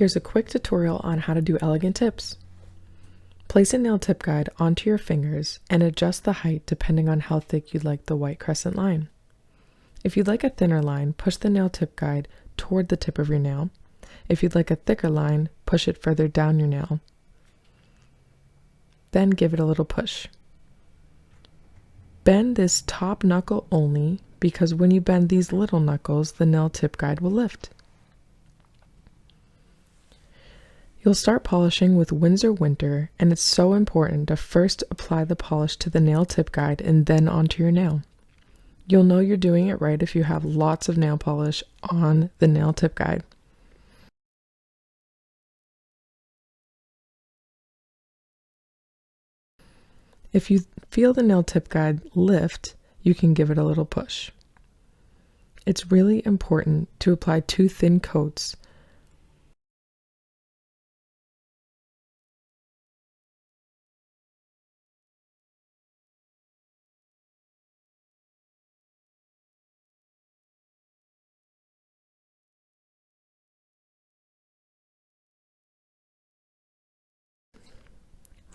Here's a quick tutorial on how to do elegant tips. Place a nail tip guide onto your fingers and adjust the height depending on how thick you'd like the white crescent line. If you'd like a thinner line, push the nail tip guide toward the tip of your nail. If you'd like a thicker line, push it further down your nail. Then give it a little push. Bend this top knuckle only because when you bend these little knuckles, the nail tip guide will lift. You'll start polishing with Winsor Winter, and it's so important to first apply the polish to the nail tip guide and then onto your nail. You'll know you're doing it right if you have lots of nail polish on the nail tip guide. If you feel the nail tip guide lift, you can give it a little push. It's really important to apply 2 thin coats.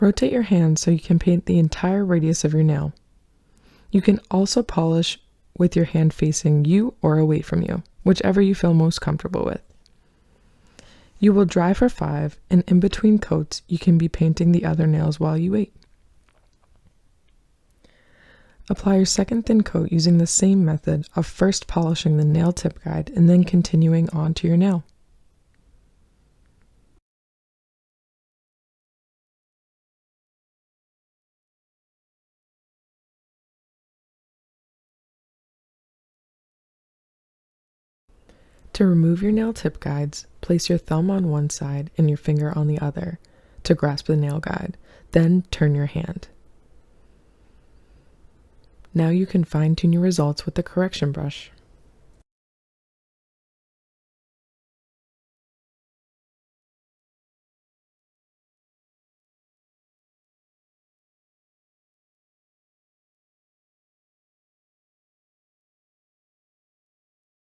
Rotate your hand so you can paint the entire radius of your nail. You can also polish with your hand facing you or away from you, whichever you feel most comfortable with. You will dry for 5, and in between coats, you can be painting the other nails while you wait. Apply your second thin coat using the same method of first polishing the nail tip guide and then continuing on to your nail. To remove your nail tip guides, place your thumb on one side and your finger on the other to grasp the nail guide, then turn your hand. Now you can fine-tune your results with the correction brush.